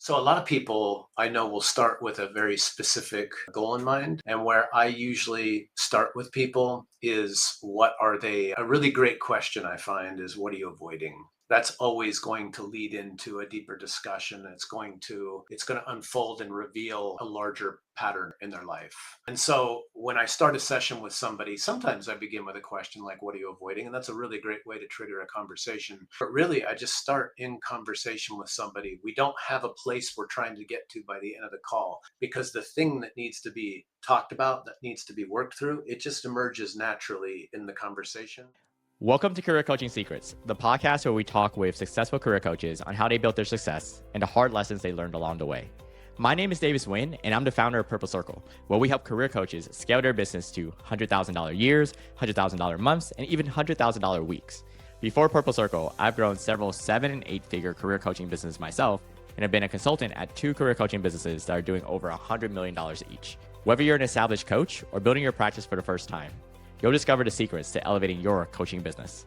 So, a lot of people I know will start with a very specific goal in mind. And where I usually start with people is what are they? A really great question I find is what are you avoiding? That's always going to lead into a deeper discussion. It's going to unfold and reveal a larger pattern in their life. And so when I start a session with somebody, sometimes I begin with a question like, what are you avoiding? And that's a really great way to trigger a conversation. But really, I just start in conversation with somebody. We don't have a place we're trying to get to by the end of the call because the thing that needs to be talked about, that needs to be worked through, it just emerges naturally in the conversation. Welcome to Career Coaching Secrets, the podcast where we talk with successful career coaches on how they built their success and the hard lessons they learned along the way. My name is Davis Nguyen, and I'm the founder of Purple Circle, where we help career coaches scale their business to $100,000 years, $100,000 months, and even $100,000 weeks. Before Purple Circle, I've grown several 7- and 8-figure career coaching businesses myself, and have been a consultant at 2 career coaching businesses that are doing over $100 million each. Whether you're an established coach or building your practice for the first time, you'll discover the secrets to elevating your coaching business.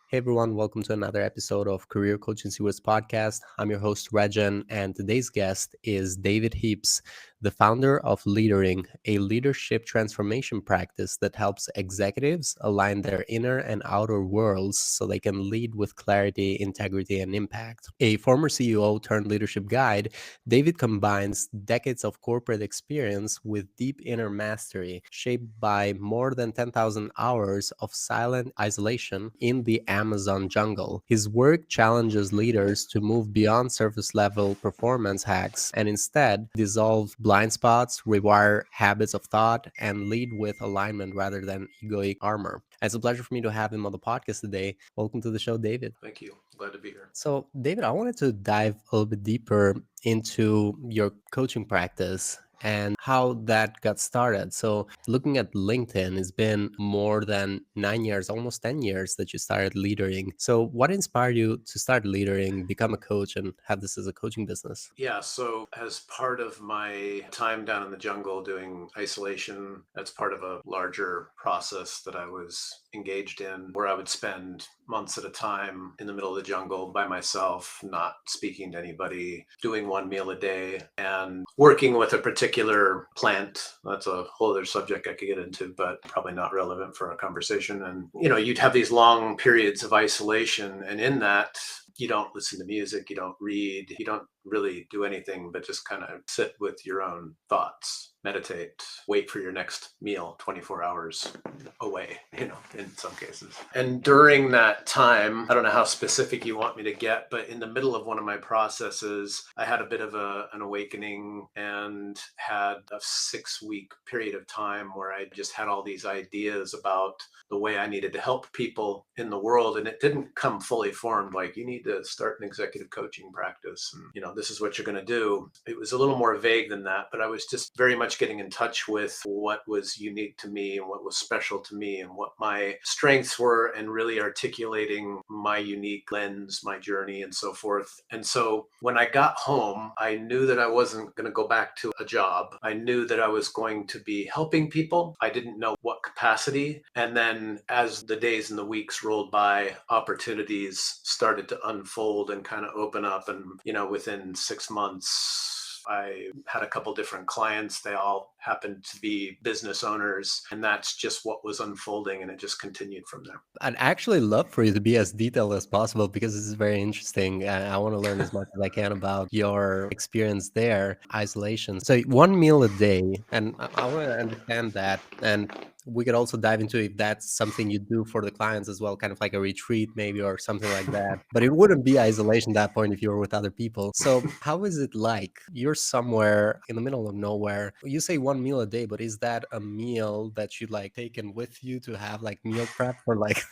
Hey everyone, welcome to another episode of Career Coaching Secrets podcast. I'm your host, Regan, and today's guest is David Heaps, the founder of Leadering, a leadership transformation practice that helps executives align their inner and outer worlds so they can lead with clarity, integrity, and impact. A former CEO turned leadership guide, David combines decades of corporate experience with deep inner mastery, shaped by more than 10,000 hours of silent isolation in the Amazon jungle. His work challenges leaders to move beyond surface level performance hacks and instead dissolve blind spots, rewire habits of thought, and lead with alignment rather than egoic armor. It's a pleasure for me to have him on the podcast today. Welcome to the show, David. Thank you. Glad to be here. So, David, I wanted to dive a little bit deeper into your coaching practice and how that got started. So looking at LinkedIn, it's been more than 9 years, almost 10 years that you started Leadering. So what inspired you to start Leadering, become a coach, and have this as a coaching business? Yeah, so as part of my time down in the jungle doing isolation, that's part of a larger process that I was engaged in where I would spend months at a time in the middle of the jungle by myself, not speaking to anybody, doing one meal a day, and working with a particular plant. That's a whole other subject I could get into, but probably not relevant for our conversation. And, you'd have these long periods of isolation. And in that, you don't listen to music, you don't read, you don't really do anything but just kind of sit with your own thoughts, meditate, wait for your next meal 24 hours away, in some cases. And during that time, I don't know how specific you want me to get, but in the middle of one of my processes, I had a bit of an awakening and had a 6-week period of time where I just had all these ideas about the way I needed to help people in the world. And it didn't come fully formed, like you need to start an executive coaching practice. And, this is what you're going to do. It was a little more vague than that, but I was just very much getting in touch with what was unique to me and what was special to me and what my strengths were and really articulating my unique lens, my journey and so forth. And so when I got home, I knew that I wasn't going to go back to a job. I knew that I was going to be helping people. I didn't know what capacity. And then as the days and the weeks rolled by, opportunities started to unfold and kind of open up. And, within 6 months, I had a couple different clients. They all happened to be business owners. And that's just what was unfolding. And it just continued from there. I'd actually love for you to be as detailed as possible because this is very interesting. I want to learn as much as I can about your experience there, isolation. So one meal a day, and I want to understand that. And we could also dive into if that's something you do for the clients as well, kind of like a retreat maybe or something like that. But it wouldn't be isolation at that point if you were with other people. So how is it like? You're somewhere in the middle of nowhere. You say one meal a day, but is that a meal that you like taken with you to have like meal prep or like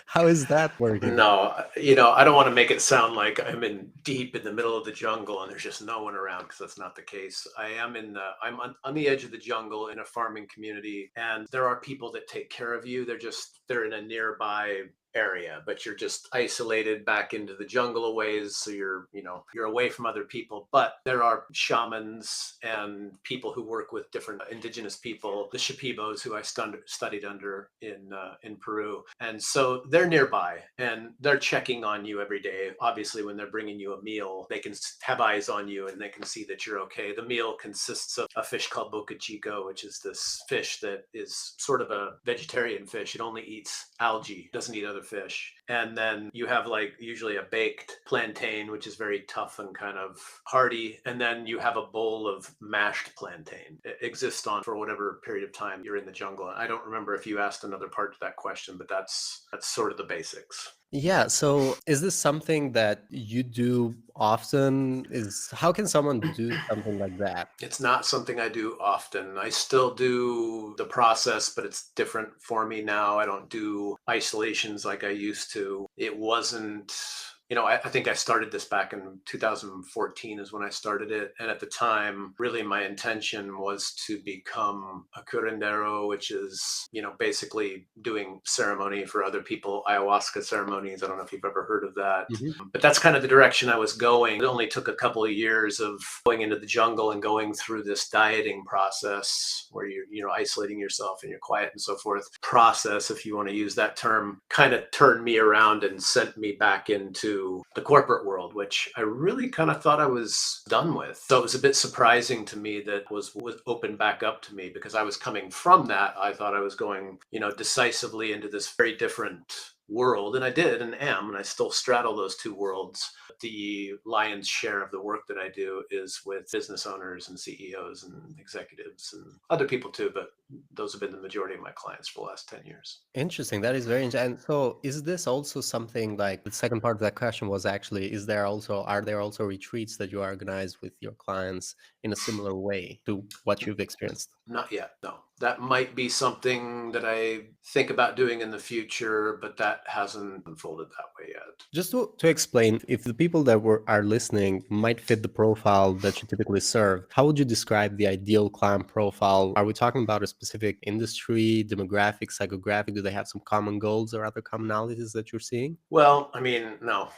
how is that working? No, I don't want to make it sound like I'm deep in the middle of the jungle and there's just no one around because that's not the case. I'm on the edge of the jungle in a farming community and there are people that take care of you. They're in a nearby area, but you're just isolated back into the jungle a ways. So you're away from other people. But there are shamans and people who work with different indigenous people, the Shipibos, who I studied under in Peru. And so they're nearby and they're checking on you every day. Obviously, when they're bringing you a meal, they can have eyes on you and they can see that you're okay. The meal consists of a fish called boca chico, which is this fish that is sort of a vegetarian fish. It only eats algae, doesn't eat other fish. And then you have like usually a baked plantain, which is very tough and kind of hearty. And then you have a bowl of mashed plantain. It exists on for whatever period of time you're in the jungle. I don't remember if you asked another part to that question, but that's sort of the basics. Yeah, so is this something that you do often? Is how can someone do something like that? It's not something I do often. I still do the process, but it's different for me now. I don't do isolations like I used to. It wasn't, I think I started this back in 2014 is when I started it. And at the time, really my intention was to become a curandero, which is, basically doing ceremony for other people, ayahuasca ceremonies. I don't know if you've ever heard of that. Mhm. But that's kind of the direction I was going. It only took a couple of years of going into the jungle and going through this dieting process where you're isolating yourself and you're quiet and so forth. Process, if you want to use that term, kind of turned me around and sent me back into the corporate world, which I really kind of thought I was done with. So it was a bit surprising to me that was opened back up to me because I was coming from that. I thought I was going, decisively into this very different world, and I did and am, and I still straddle those two worlds. The lion's share of the work that I do is with business owners and CEOs and executives and other people too, but those have been the majority of my clients for the last 10 years. Interesting. That is very interesting. And so, is this also something like the second part of that question was actually, are there also retreats that you organize with your clients in a similar way to what you've experienced? Not yet, no. That might be something that I think about doing in the future, but that hasn't unfolded that way yet. Just to explain, if the people that are listening might fit the profile that you typically serve, how would you describe the ideal client profile? Are we talking about a specific industry, demographic, psychographic? Do they have some common goals or other commonalities that you're seeing? Well, no.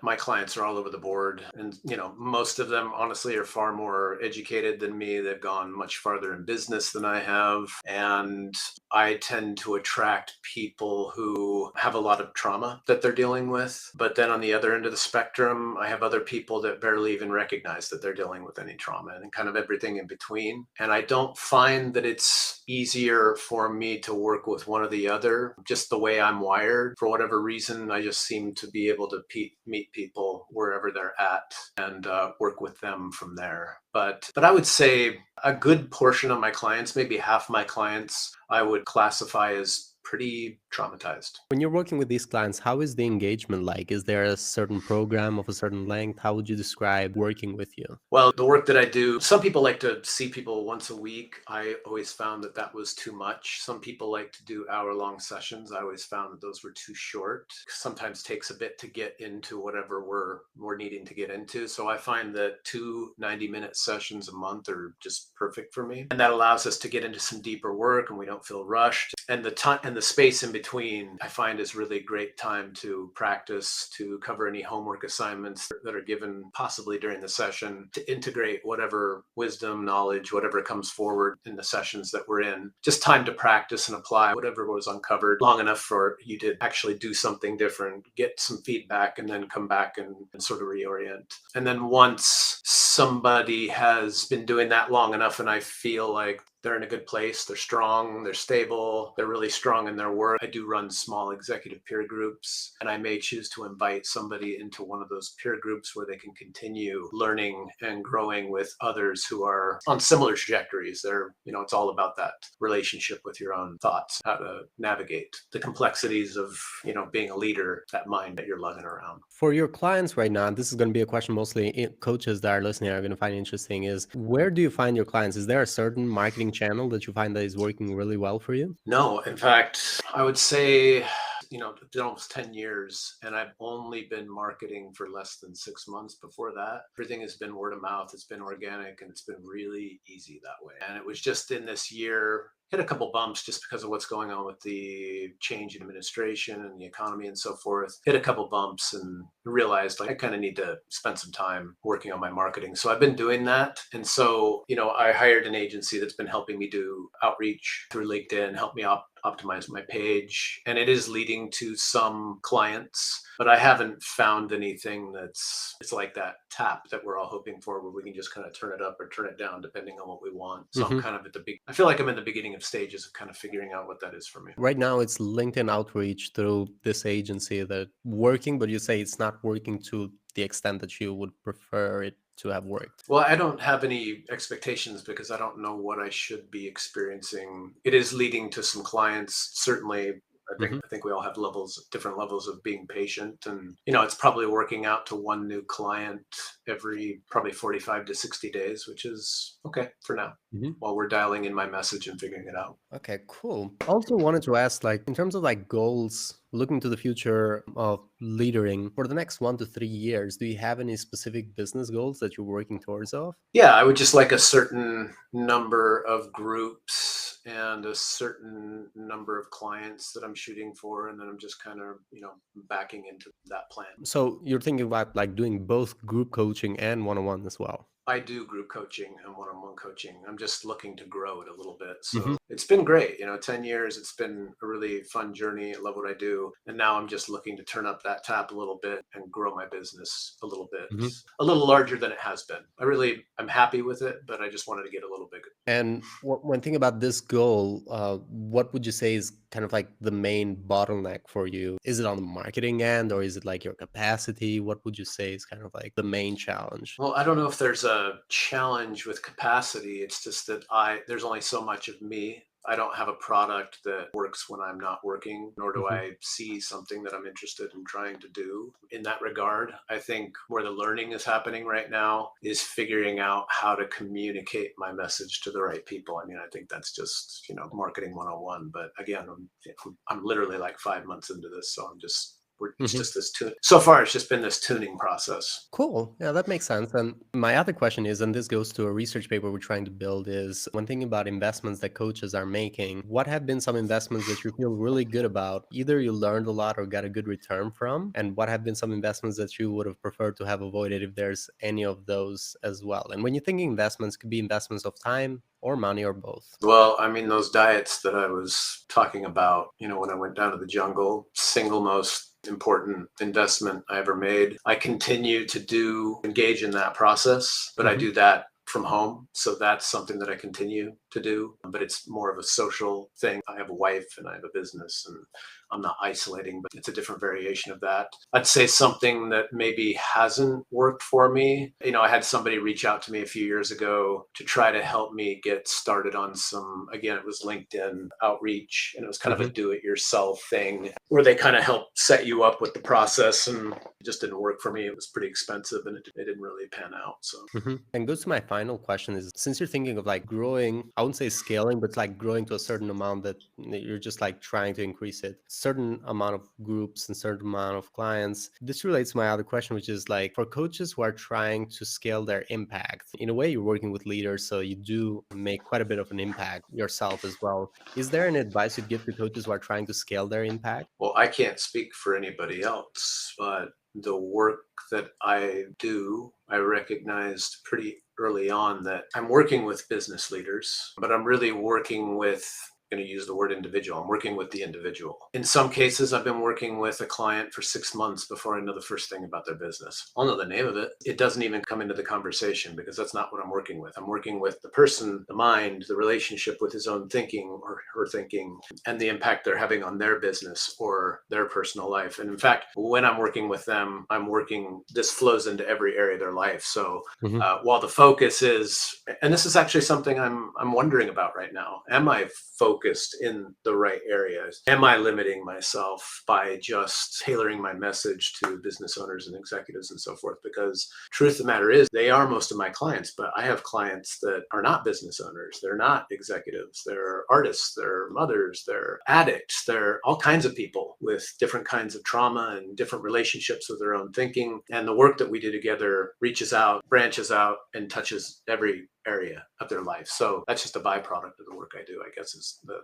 My clients are all over the board. And, most of them honestly are far more educated than me. They've gone much farther in business than I have. And I tend to attract people who have a lot of trauma that they're dealing with. But then on the other end of the spectrum, I have other people that barely even recognize that they're dealing with any trauma and kind of everything in between. And I don't find that it's easier for me to work with one or the other, just the way I'm wired. For whatever reason, I just seem to be able to meet people wherever they're at and work with them from there. But I would say a good portion of my clients, maybe half my clients, I would classify as pretty traumatized. When you're working with these clients, how is the engagement like? Is there a certain program of a certain length? How would you describe working with you? Well, the work that I do, some people like to see people once a week. I always found that was too much. Some people like to do hour-long sessions. I always found that those were too short. Sometimes takes a bit to get into whatever we're needing to get into. So I find that 2 90-minute sessions a month are just perfect for me. And that allows us to get into some deeper work and we don't feel rushed. And the time and the space in between, I find is really great time to practice, to cover any homework assignments that are given possibly during the session, to integrate whatever wisdom, knowledge, whatever comes forward in the sessions that we're in. Just time to practice and apply whatever was uncovered long enough for you to actually do something different, get some feedback, and then come back and sort of reorient. And then once somebody has been doing that long enough and I feel like they're in a good place, they're strong, they're stable, they're really strong in their work. I do run small executive peer groups, and I may choose to invite somebody into one of those peer groups where they can continue learning and growing with others who are on similar trajectories. It's all about that relationship with your own thoughts, how to navigate the complexities of, being a leader, that mind that you're lugging around. For your clients right now, this is going to be a question mostly coaches that are listening are going to find interesting is where do you find your clients? Is there a certain marketing channel that you find that is working really well for you? No, in fact, I would say, it's been almost 10 years and I've only been marketing for less than 6 months before that. Everything has been word of mouth. It's been organic and it's been really easy that way. And it was just in this year hit a couple bumps just because of what's going on with the change in administration and the economy and so forth. Hit a couple bumps and realized like I kind of need to spend some time working on my marketing. So I've been doing that. And so, I hired an agency that's been helping me do outreach through LinkedIn, help me optimize my page. And it is leading to some clients, but I haven't found anything it's like that tap that we're all hoping for where we can just kind of turn it up or turn it down depending on what we want. So I'm kind of I feel like I'm in the beginning of stages of kind of figuring out what that is for me. Right now, it's LinkedIn outreach through this agency that working, but you say it's not working to the extent that you would prefer it to have worked. Well, I don't have any expectations because I don't know what I should be experiencing. It is leading to some clients, certainly. I think we all have different levels of being patient, and it's probably working out to one new client every probably 45 to 60 days, which is okay for now. While we're dialing in my message and figuring it out. Okay, cool. Also wanted to ask, like, in terms of like goals, looking to the future of leadering for the next 1 to 3 years, do you have any specific business goals that you're working towards of? Yeah, I would just like a certain number of groups and a certain number of clients that I'm shooting for, and then I'm just kind of, backing into that plan. So you're thinking about like doing both group coaching and one-on-one as well. I do group coaching and one-on-one coaching. I'm just looking to grow it a little bit. Mhm. So it's been great. 10 years, it's been a really fun journey. I love what I do. And now I'm just looking to turn up that tap a little bit and grow my business a little bit, Mhm. a little larger than it has been. I'm happy with it, but I just wanted to get a little bigger. And when thinking about this goal, what would you say is kind of like the main bottleneck for you? Is it on the marketing end or is it like your capacity? What would you say is kind of like the main challenge? Well, I don't know if there's a challenge with capacity. It's just that there's only so much of me. I don't have a product that works when I'm not working, nor do Mhm. I see something that I'm interested in trying to do in that regard. I think where the learning is happening right now is figuring out how to communicate my message to the right people. I mean, I think that's just, marketing 101. But again, I'm literally like 5 months into this. So it's Mhm. just this tune. So far, it's just been this tuning process. Cool. Yeah, that makes sense. And my other question is, and this goes to a research paper we're trying to build, is when thinking about investments that coaches are making, what have been some investments that you feel really good about? Either you learned a lot or got a good return from, and what have been some investments that you would have preferred to have avoided if there's any of those as well? And when you're thinking investments, could be investments of time or money or both. Well, I mean, those diets that I was talking about, when I went down to the jungle, single most important investment I ever made. I continue to engage in that process, but I Mhm. do that from home. So that's something that I continue to do, but it's more of a social thing. I have a wife and I have a business and I'm not isolating, but it's a different variation of that. I'd say something that maybe hasn't worked for me. I had somebody reach out to me a few years ago to try to help me get started on again, it was LinkedIn outreach, and it was kind of a Mhm. do it yourself thing where they kind of help set you up with the process. And it just didn't work for me. It was pretty expensive and it didn't really pan out. So And goes to my final question is, since you're thinking of like growing, I wouldn't say scaling, but like growing to a certain amount that you're just like trying to increase it, certain amount of groups and certain amount of clients. This relates to my other question, which is like for coaches who are trying to scale their impact, in a way you're working with leaders, so you do make quite a bit of an impact yourself as well. Is there an advice you'd give to coaches who are trying to scale their impact? well, I can't speak for anybody else, but the work that I do, I recognized pretty early on that I'm working with business leaders, but I'm really working with, going to use the word individual. I'm working with the individual. In some cases, I've been working with a client for 6 months before I know the first thing about their business. I'll know the name of it. It doesn't even come into the conversation because that's not what I'm working with. I'm working with the person, the mind, the relationship with his own thinking or her thinking, and the impact they're having on their business or their personal life. And in fact, when I'm working with them, this flows into every area of their life. So Mhm. while the focus is, and this is actually something I'm wondering about right now, am I focused in the right areas? Am I limiting myself by just tailoring my message to business owners and executives and so forth? Because truth of the matter is, they are most of my clients, but I have clients that are not business owners. They're not executives. They're artists. They're mothers. They're addicts. They're all kinds of people with different kinds of trauma and different relationships with their own thinking. And the work that we do together reaches out, branches out, and touches every area of their life. So that's just a byproduct of the work I do, I guess, is the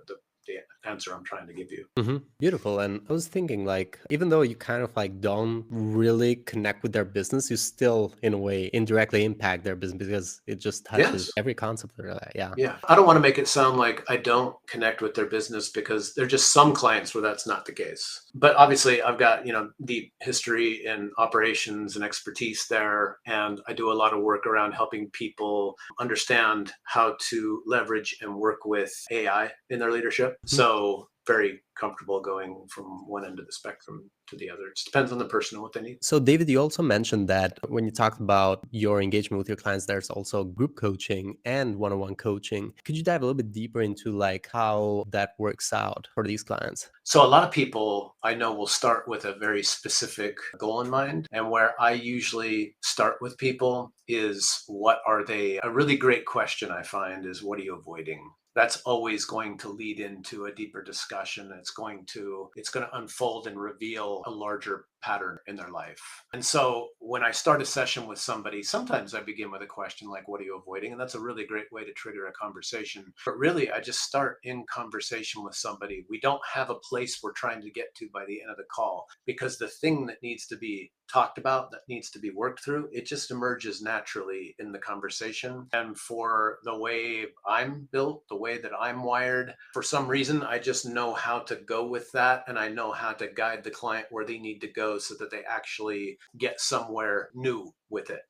answer I'm trying to give you. Beautiful. And I was thinking, like, even though you kind of like don't really connect with their business, you still, in a way, indirectly impact their business because it just touches Yes. every concept of their life. Yeah. Yeah. I don't want to make it sound like I don't connect with their business, because there are just some clients where that's not the case. But obviously I've got, deep history in operations and expertise there. And I do a lot of work around helping people understand how to leverage and work with AI in their leadership. So very comfortable going from one end of the spectrum to the other. It just depends on the person and what they need. So, David, you also mentioned that when you talked about your engagement with your clients, there's also group coaching and one-on-one coaching. Could you dive a little bit deeper into like how that works out for these clients? So a lot of people I know will start with a very specific goal in mind. And where I usually start with people is, what are they? A really great question I find is, what are you avoiding? That's always going to lead into a deeper discussion. It's going to unfold and reveal a larger pattern in their life. And so when I start a session with somebody, sometimes I begin with a question like, what are you avoiding? And that's a really great way to trigger a conversation. But really, I just start in conversation with somebody. We don't have a place we're trying to get to by the end of the call, because the thing that needs to be talked about, that needs to be worked through, it just emerges naturally in the conversation. And for the way I'm built, the way that I'm wired, for some reason, I just know how to go with that. And I know how to guide the client where they need to go so that they actually get somewhere new with it.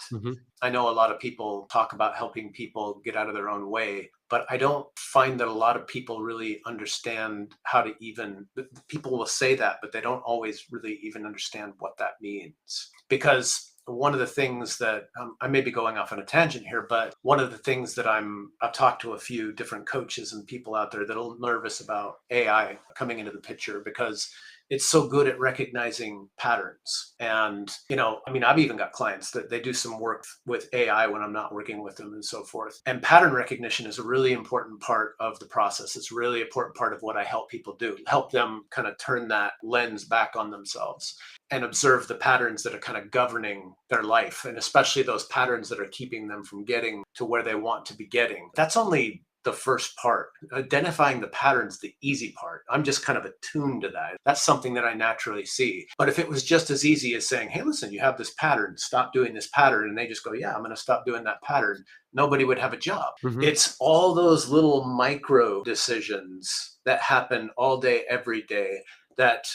I know a lot of people talk about helping people get out of their own way, but I don't find that a lot of people really understand how to even, people will say that, but they don't always really even understand what that means. Because one of the things that I may be going off on a tangent here, but one of the things that I've talked to a few different coaches and people out there that are nervous about AI coming into the picture, because it's so good at recognizing patterns. And, I've even got clients that they do some work with AI when I'm not working with them and so forth. And pattern recognition is a really important part of the process. It's a really important part of what I help people do, help them kind of turn that lens back on themselves and observe the patterns that are kind of governing their life, and especially those patterns that are keeping them from getting to where they want to be getting. That's only the first part. Identifying the patterns, the easy part. I'm just kind of attuned to that. That's something that I naturally see. But if it was just as easy as saying, hey, listen, you have this pattern, stop doing this pattern, and they just go, yeah, I'm going to stop doing that pattern, nobody would have a job. It's all those little micro decisions that happen all day, every day, that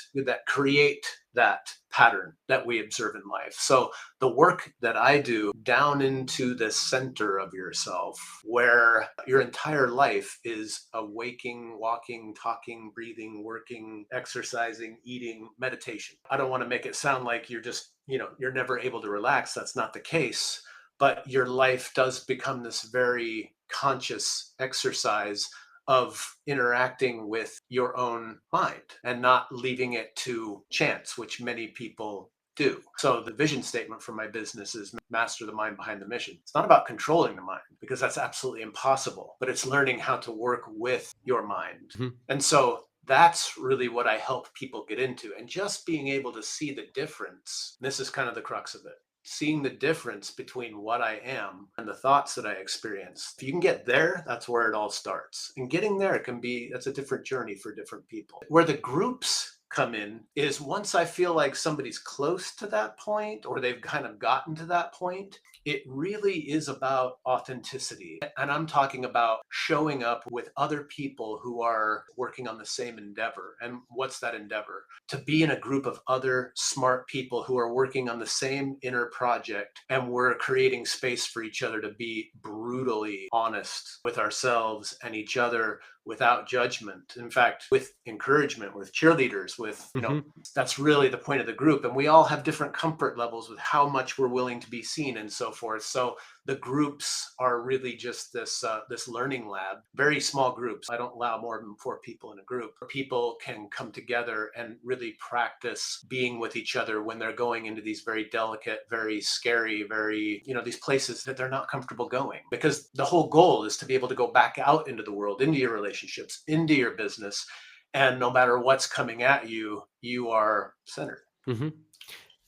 create that pattern that we observe in life. So the work that I do down into the center of yourself, where your entire life is a waking, walking, talking, breathing, working, exercising, eating, meditation. I don't want to make it sound like you're just, you're never able to relax. That's not the case. But your life does become this very conscious exercise of interacting with your own mind and not leaving it to chance, which many people do. So the vision statement for my business is master the mind behind the mission. It's not about controlling the mind, because that's absolutely impossible, but it's learning how to work with your mind. And so that's really what I help people get into. And just being able to see the difference, this is kind of the crux of it. Seeing the difference between what I am and the thoughts that I experience. If you can get there, that's where it all starts. And getting there that's a different journey for different people. Where the groups come in is, once I feel like somebody's close to that point, or they've kind of gotten to that point, it really is about authenticity. And I'm talking about showing up with other people who are working on the same endeavor. And what's that endeavor? To be in a group of other smart people who are working on the same inner project, and we're creating space for each other to be brutally honest with ourselves and each other, without judgment. In fact, with encouragement, with cheerleaders, with, that's really the point of the group. And we all have different comfort levels with how much we're willing to be seen and so forth. So the groups are really just this learning lab, very small groups. I don't allow more than 4 people in a group, where people can come together and really practice being with each other when they're going into these very delicate, very scary, very, these places that they're not comfortable going. Because the whole goal is to be able to go back out into the world, into your relationships, into your business. And no matter what's coming at you, you are centered.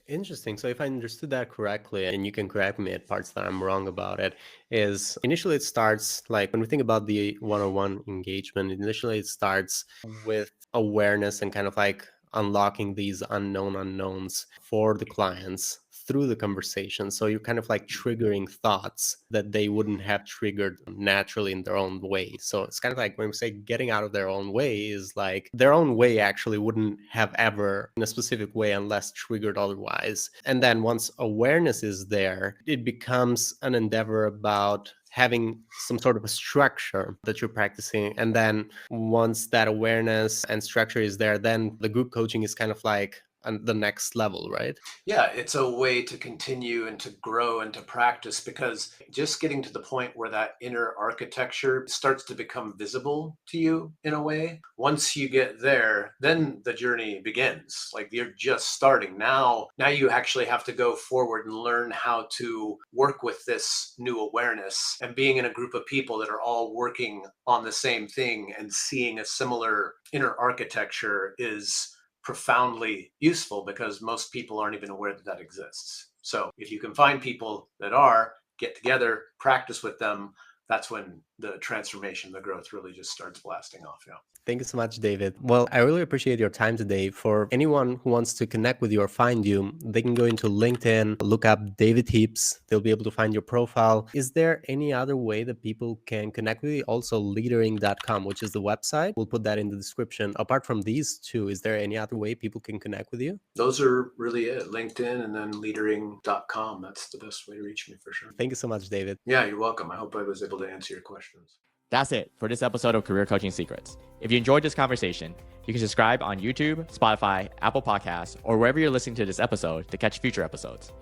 Interesting. So if I understood that correctly, and you can correct me at parts that I'm wrong about it, is initially it starts like when we think about the one-on-one engagement, initially it starts with awareness and kind of like unlocking these unknown unknowns for the clients through the conversation. So you're kind of like triggering thoughts that they wouldn't have triggered naturally in their own way. So it's kind of like when we say getting out of their own way is like their own way actually wouldn't have ever in a specific way unless triggered otherwise. And then once awareness is there, it becomes an endeavor about having some sort of a structure that you're practicing. And then once that awareness and structure is there, then the group coaching is kind of like the next level, right? Yeah, it's a way to continue and to grow and to practice, because just getting to the point where that inner architecture starts to become visible to you in a way. Once you get there, then the journey begins. Like you're just starting. Now you actually have to go forward and learn how to work with this new awareness, and being in a group of people that are all working on the same thing and seeing a similar inner architecture is profoundly useful, because most people aren't even aware that that exists. So if you can find people that are, get together, practice with them, that's when the transformation, the growth really just starts blasting off. Yeah. Thank you so much, David. Well, I really appreciate your time today. For anyone who wants to connect with you or find you, they can go into LinkedIn, look up David Heaps. They'll be able to find your profile. Is there any other way that people can connect with you? Also, leadering.com, which is the website. We'll put that in the description. Apart from these two, is there any other way people can connect with you? Those are really it. LinkedIn and then leadering.com. That's the best way to reach me for sure. Thank you so much, David. Yeah, you're welcome. I hope I was able to answer your questions. That's it for this episode of Career Coaching Secrets. If you enjoyed this conversation, you can subscribe on YouTube, Spotify, Apple Podcasts, or wherever you're listening to this episode to catch future episodes.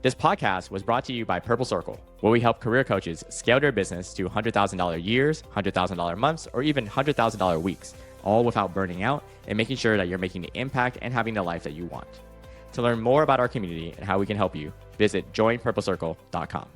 This podcast was brought to you by Purple Circle, where we help career coaches scale their business to $100,000 years, $100,000 months, or even $100,000 weeks, all without burning out and making sure that you're making the impact and having the life that you want. To learn more about our community and how we can help you, visit joinpurplecircle.com.